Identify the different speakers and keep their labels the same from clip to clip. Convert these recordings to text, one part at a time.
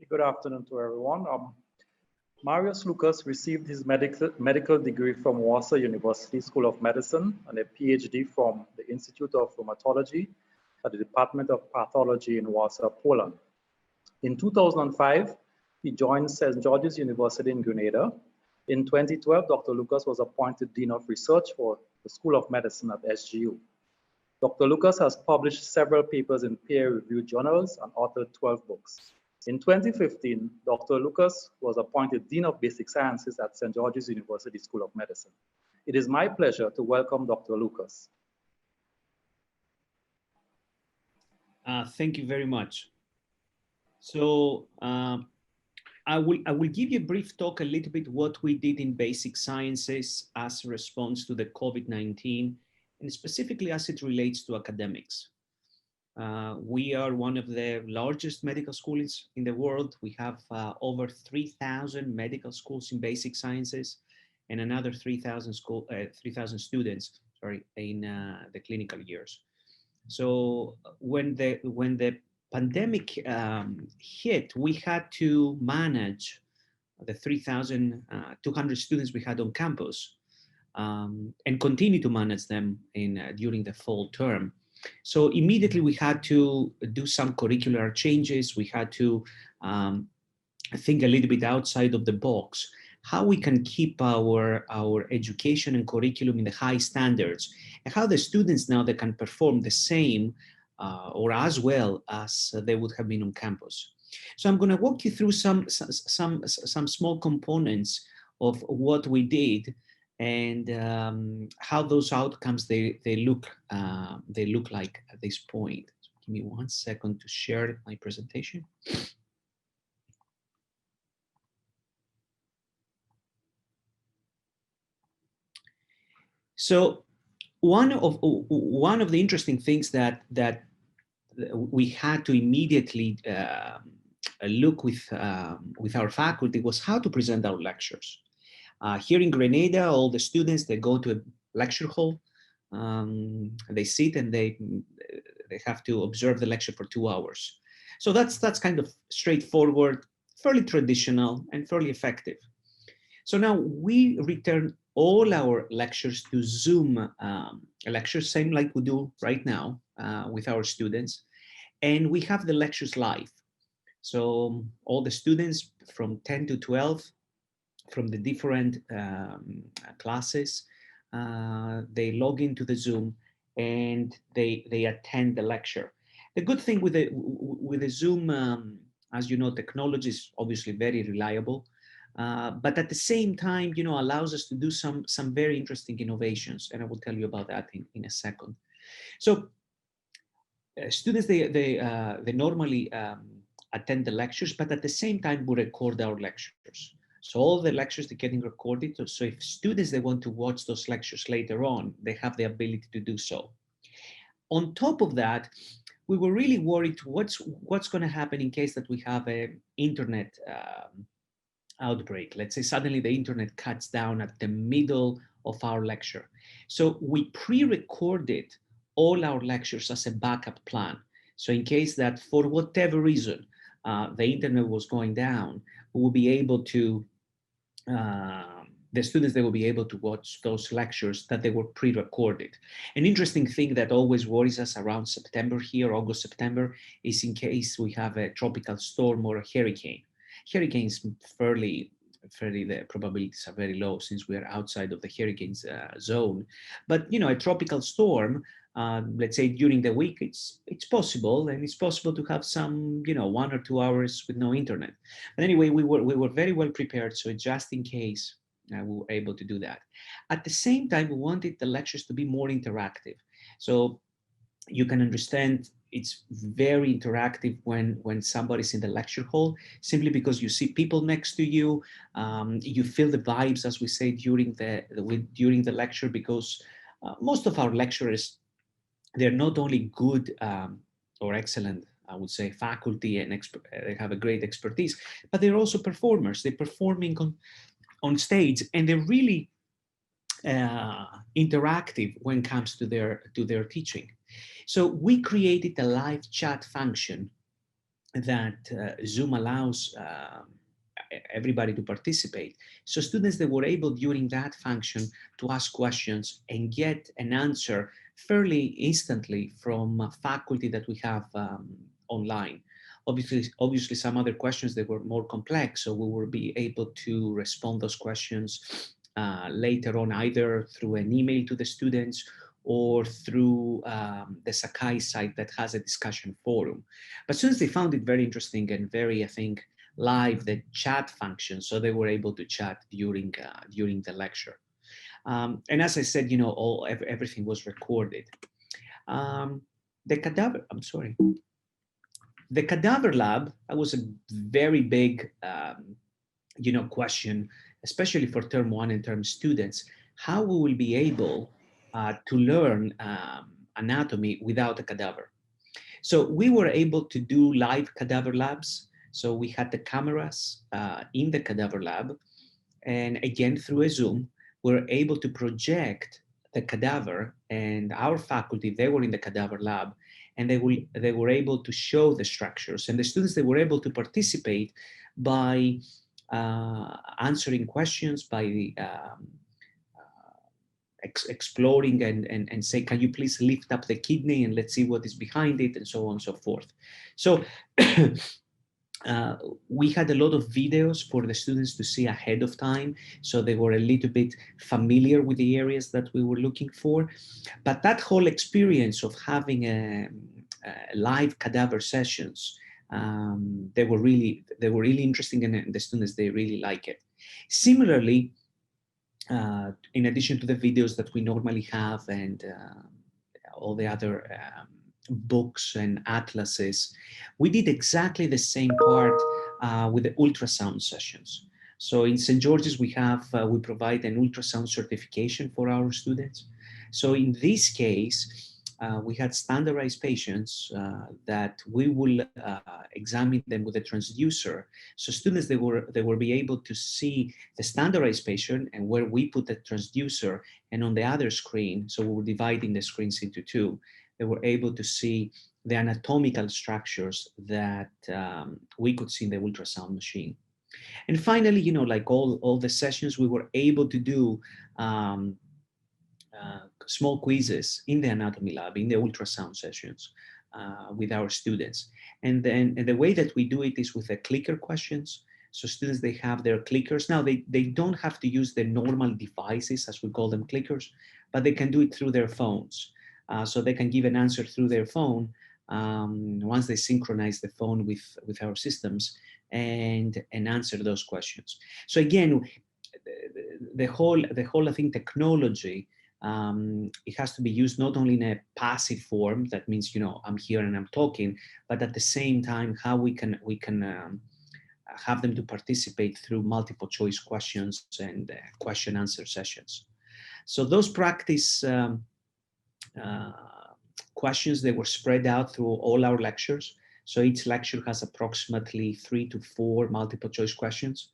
Speaker 1: Good afternoon to everyone. Marius Lucas received his medical degree from Warsaw University School of Medicine and a PhD from the Institute of Rheumatology at the Department of Pathology in Warsaw, Poland. In 2005, he joined St. George's University in Grenada. In 2012, Dr. Lucas was appointed Dean of Research for the School of Medicine at SGU. Dr. Lucas has published several papers in peer-reviewed journals and authored 12 books. In 2015, Dr. Lucas was appointed Dean of Basic Sciences at St. George's University School of Medicine. It is my pleasure to welcome Dr. Lucas.
Speaker 2: Thank you very much. So I will give you a brief talk a little bit what we did in basic sciences as a response to the COVID-19 and specifically as it relates to academics. We are one of the largest medical schools in the world. We have over 3,000 medical schools in basic sciences and another 3,000 students, in the clinical years. So when the pandemic hit, we had to manage the 3,200 students we had on campus and continue to manage them during the fall term. So immediately we had to do some curricular changes. We had to think a little bit outside of the box, how we can keep our education and curriculum in the high standards, and how the students now they can perform the same or as well as they would have been on campus. So I'm going to walk you through some small components of what we did and how those outcomes they look like at this point. So give me 1 second to share my presentation. So one of the interesting things that we had to immediately look with our faculty was how to present our lectures. Here in Grenada, all the students, they go to a lecture hall, they sit and they have to observe the lecture for 2 hours. So that's kind of straightforward, fairly traditional and fairly effective. So now we return all our lectures to Zoom lectures, same like we do right now with our students. And we have the lectures live. So all the students from 10 to 12, from the different classes, they log into the Zoom and they attend the lecture. The good thing with the Zoom, as you know, technology is obviously very reliable, but at the same time, allows us to do some very interesting innovations, and I will tell you about that in a second. So students, they normally attend the lectures, but at the same time, we record our lectures. So all the lectures are getting recorded. So if students, they want to watch those lectures later on, they have the ability to do so. On top of that, we were really worried what's going to happen in case that we have an internet outbreak. Let's say suddenly the internet cuts down at the middle of our lecture. So we pre-recorded all our lectures as a backup plan. So in case that for whatever reason, the internet was going down, we will be able to, the students, they will be able to watch those lectures that they were pre-recorded. An interesting thing that always worries us around September here, August, September, is in case we have a tropical storm or a hurricane. Hurricanes, fairly the probabilities are very low since we are outside of the hurricanes zone. But, a tropical storm, let's say during the week, it's possible, and it's possible to have some, 1 or 2 hours with no internet. But anyway, we were very well prepared. So just in case, we were able to do that. At the same time, we wanted the lectures to be more interactive. So you can understand it's very interactive when somebody's in the lecture hall, simply because you see people next to you, you feel the vibes, as we say, during the lecture, because most of our lecturers, they're not only good or excellent, I would say, faculty and they have a great expertise, but they're also performers. They're performing on stage, and they're really interactive when it comes to their teaching. So we created a live chat function that Zoom allows everybody to participate. So students, they were able during that function to ask questions and get an answer fairly instantly from faculty that we have online. Obviously, some other questions that were more complex, so we will be able to respond those questions later on, either through an email to the students or through the Sakai site that has a discussion forum. But students, they found it very interesting and very, I think, live, the chat function, so they were able to chat during the lecture. And as I said, everything was recorded. The cadaver, I'm sorry. The cadaver lab, that was a very big, question, especially for term 1 and term students, how we will be able to learn anatomy without a cadaver. So we were able to do live cadaver labs. So we had the cameras in the cadaver lab, and again, through a Zoom, we're able to project the cadaver, and our faculty, they were in the cadaver lab, and they were able to show the structures, and the students, they were able to participate by answering questions, by exploring and say, can you please lift up the kidney and let's see what is behind it, and so on and so forth. So we had a lot of videos for the students to see ahead of time, so they were a little bit familiar with the areas that we were looking for. But that whole experience of having a live cadaver sessions, they were really interesting, and the students, they really like it. Similarly, in addition to the videos that we normally have and all the other books and atlases, we did exactly the same part with the ultrasound sessions. So in St. George's, we provide an ultrasound certification for our students. So in this case, we had standardized patients that we will examine them with a transducer. So students, they will be able to see the standardized patient and where we put the transducer, and on the other screen, so we were dividing the screens into two, they were able to see the anatomical structures that we could see in the ultrasound machine. And finally, like all the sessions, we were able to do small quizzes in the anatomy lab, in the ultrasound sessions with our students. And then the way that we do it is with the clicker questions. So students, they have their clickers. Now, they don't have to use the normal devices, as we call them, clickers, but they can do it through their phones. So they can give an answer through their phone once they synchronize the phone with our systems and answer those questions. So again, the whole I think technology, it has to be used not only in a passive form, that means I'm here and I'm talking, but at the same time how we can have them to participate through multiple choice questions and question answer sessions. So those practice questions, they were spread out through all our lectures. So each lecture has approximately 3 to 4 multiple choice questions.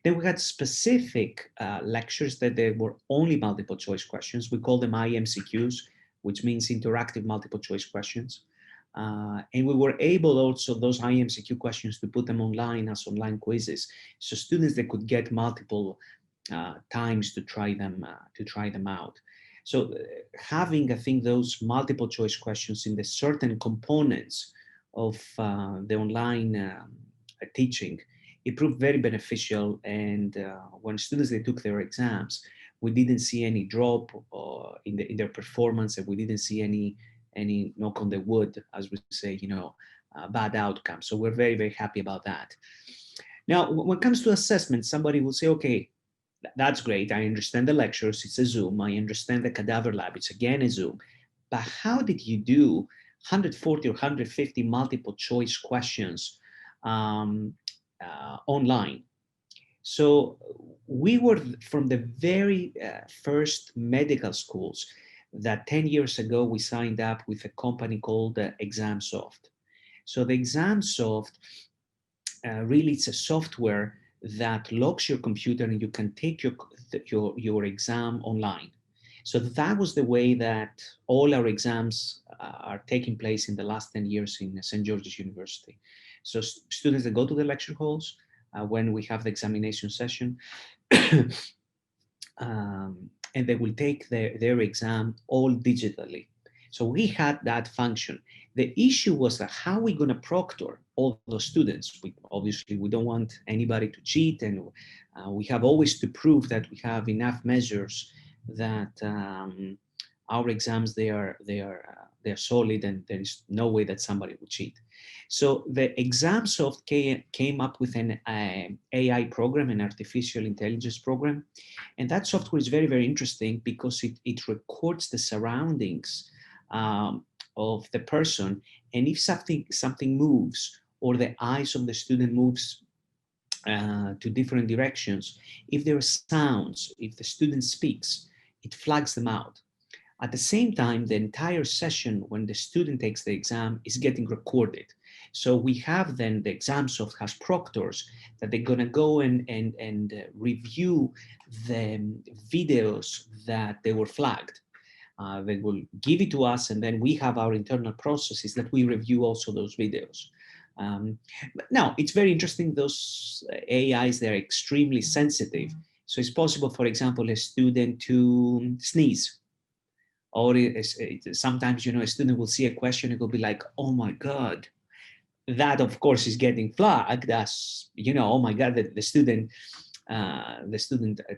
Speaker 2: Then we had specific lectures that they were only multiple choice questions. We call them IMCQs, which means interactive multiple choice questions. And we were able also, those IMCQ questions, to put them online as online quizzes. So students, they could get multiple times to try them out. So having, I think, those multiple choice questions in the certain components of the online teaching, it proved very beneficial. And when students, they took their exams, we didn't see any drop in their performance, and we didn't see any knock on the wood, as we say, bad outcome. So we're very, very happy about that. Now, when it comes to assessment, somebody will say, okay, that's great. I understand the lectures. It's a Zoom. I understand the cadaver lab. It's again a Zoom. But how did you do 140 or 150 multiple choice questions online? So we were from the very first medical schools that 10 years ago, we signed up with a company called ExamSoft. So the ExamSoft, really, it's a software that locks your computer, and you can take your exam online. So that was the way that all our exams are taking place in the last 10 years in St. George's University. So students that go to the lecture halls when we have the examination session, and they will take their exam all digitally. So we had that function. The issue was that how are we going to proctor all those students? Obviously, we don't want anybody to cheat, and we have always to prove that we have enough measures that our exams they're solid, and there is no way that somebody would cheat. So the ExamSoft came up with an AI program, an artificial intelligence program, and that software is very, very interesting because it records the surroundings of the person, and if something moves or the eyes of the student moves to different directions, if there are sounds, if the student speaks, it flags them out. At the same time, the entire session when the student takes the exam is getting recorded. So we have then the ExamSoft has proctors that they're gonna go and review the videos that they were flagged. They will give it to us, and then we have our internal processes that we review also those videos. But now, it's very interesting, those AIs, they're extremely sensitive. So it's possible, for example, a student to sneeze. Or sometimes, you know, a student will see a question and will be like, oh my God, that of course is getting flagged as, you know, oh my God, the student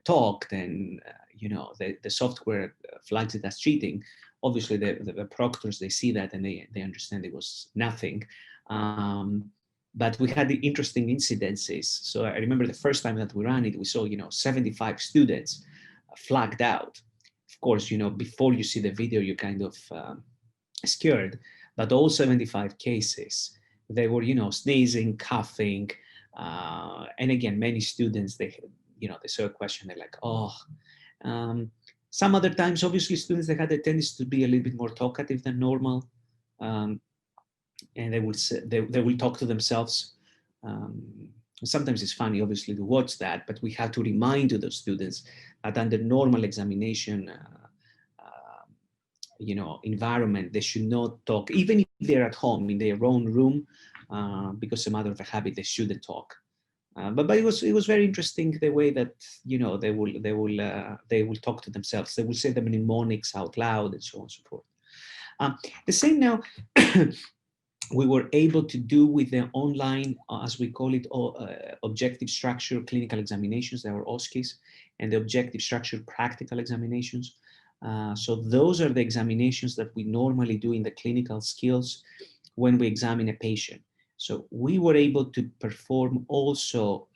Speaker 2: talked, and you know, the software flags it as cheating. Obviously the proctors, they see that and they understand it was nothing. But we had the interesting incidences. So I remember the first time that we ran it, we saw, you know, 75 students flagged out. Of course, you know, before you see the video, you're kind of scared, but all 75 cases, they were, you know, sneezing, coughing, and again, many students, they saw a question, they're like, oh. Some other times, obviously, students, they had a tendency to be a little bit more talkative than normal, and they will talk to themselves. Sometimes it's funny, obviously, to watch that, but we have to remind those students that under normal examination, environment, they should not talk, even if they're at home in their own room, because a matter of a habit, they shouldn't talk. But it was very interesting the way that, you know, they will talk to themselves. They will say the mnemonics out loud and so on and so forth. The same now we were able to do with the online, as we call it, objective structure clinical examinations, they were OSCEs, and the objective structure practical examinations. So those are the examinations that we normally do in the clinical skills when we examine a patient. So we were able to perform also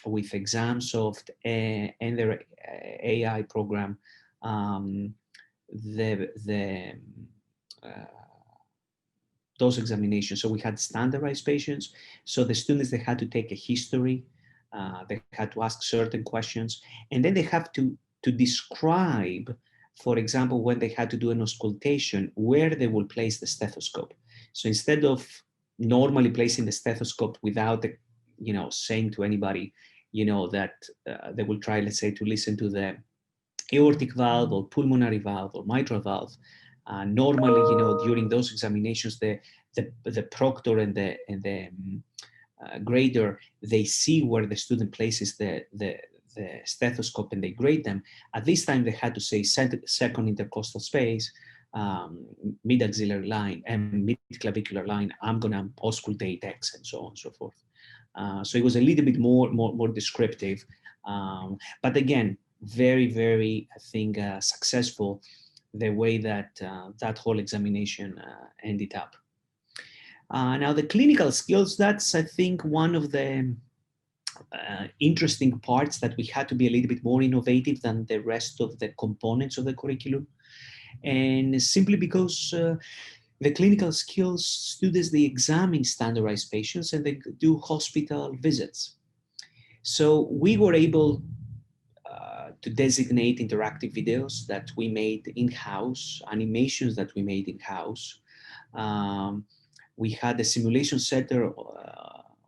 Speaker 2: with ExamSoft and their AI program, those examinations. So we had standardized patients. So the students, they had to take a history, they had to ask certain questions, and then they have to describe, for example, when they had to do an auscultation, where they will place the stethoscope. So instead of normally placing the stethoscope without the, you know, saying to anybody, you know, that they will try, let's say, to listen to the aortic valve or pulmonary valve or mitral valve. Normally, you know, during those examinations, the proctor and the grader, they see where the student places the stethoscope and they grade them. At this time, they had to say second intercostal space, mid-axillary line, and mid-clavicular line. I'm gonna auscultate X, and so on and so forth. So it was a little bit more descriptive, but again, very, very, I think, successful, the way that that whole examination ended up. Now the clinical skills, that's, I think, one of the interesting parts that we had to be a little bit more innovative than the rest of the components of the curriculum. And simply because the clinical skills students, they examine standardized patients and they do hospital visits. So we were able to designate interactive videos that we made in-house, animations that we made in-house. We had a simulation center,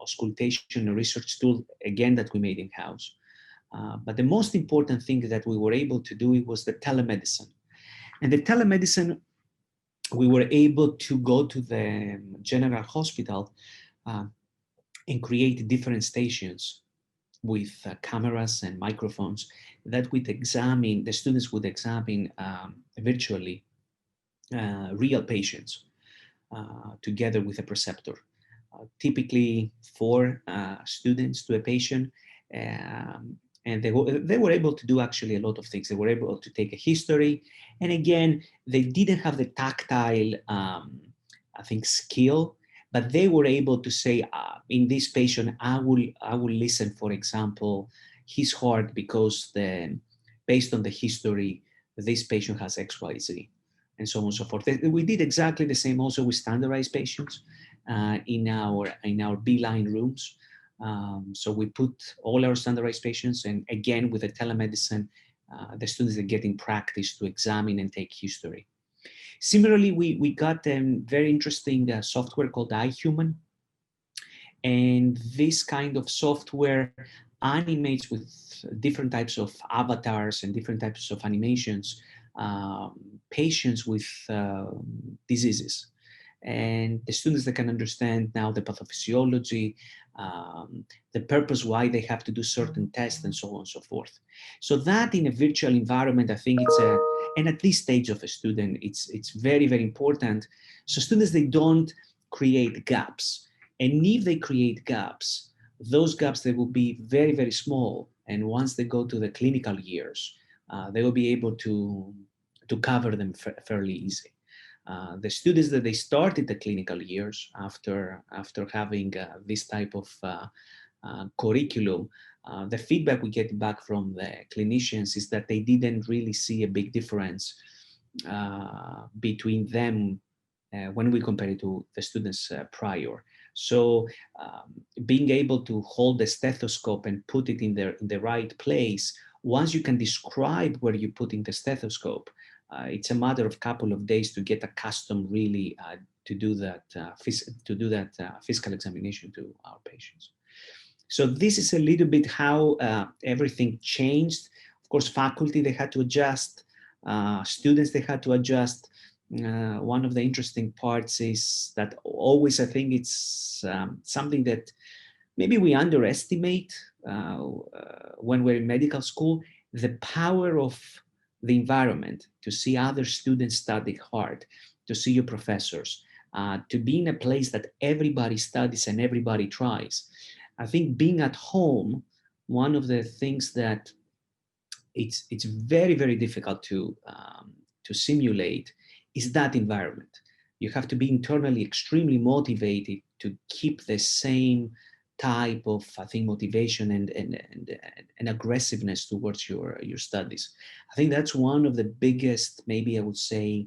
Speaker 2: auscultation research tool, again, that we made in-house. But the most important thing that we were able to do was the telemedicine. And the telemedicine, we were able to go to the general hospital and create different stations with cameras and microphones that would examine, the students would examine virtually real patients together with a preceptor. Typically 4 students to a patient, and they were able to do actually a lot of things. They were able to take a history, and again, they didn't have the tactile, I think, skill, but they were able to say, in this patient, I will listen, for example, his heart because based on the history, this patient has X, Y, Z, and so on and so forth. We did exactly the same also with standardized patients in our B-line rooms. So we put all our standardized patients, and again, with the telemedicine, the students are getting practice to examine and take history. Similarly, we got a very interesting software called iHuman. And this kind of software animates with different types of avatars and different types of animations, patients with diseases. And the students that can understand now the pathophysiology, the purpose why they have to do certain tests, and so on and so forth. So that in a virtual environment, I think and at this stage of a student, it's very, very important. So students, they don't create gaps. And if they create gaps, those gaps, they will be very, very small. And once they go to the clinical years, they will be able to cover them fairly easy. The students that they started the clinical years after having this type of curriculum, the feedback we get back from the clinicians is that they didn't really see a big difference between them when we compare it to the students prior. So being able to hold the stethoscope and put it in the right place, once you can describe where you're putting the stethoscope, it's a matter of a couple of days to get accustomed really to do that physical examination to our patients. So this is a little bit how everything changed. Of course, faculty, they had to adjust. Students, they had to adjust. One of the interesting parts is that always, I think it's something that maybe we underestimate when we're in medical school, the power of the environment, to see other students study hard, to see your professors, to be in a place that everybody studies and everybody tries. I think being at home, one of the things that it's very, very difficult to simulate is that environment. You have to be internally extremely motivated to keep the same type of, I think, motivation and aggressiveness towards your studies. I think that's one of the biggest, maybe I would say,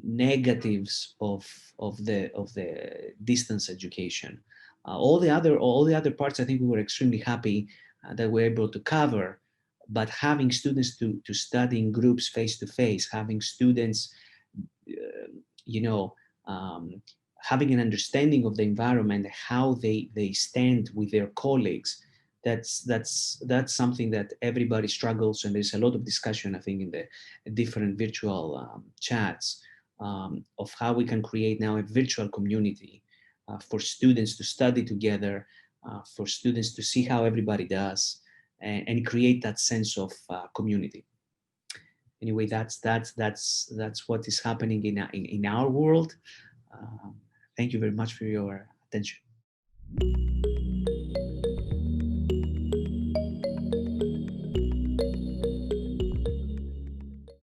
Speaker 2: negatives of the distance education. All the other parts, I think we were extremely happy that we're able to cover. But having students to study in groups face to face, having students, having an understanding of the environment, how they stand with their colleagues, that's something that everybody struggles, and there's a lot of discussion, I think, in the different virtual chats of how we can create now a virtual community for students to study together, for students to see how everybody does, and create that sense of community. Anyway, that's what is happening in our world. Thank you very much for your attention.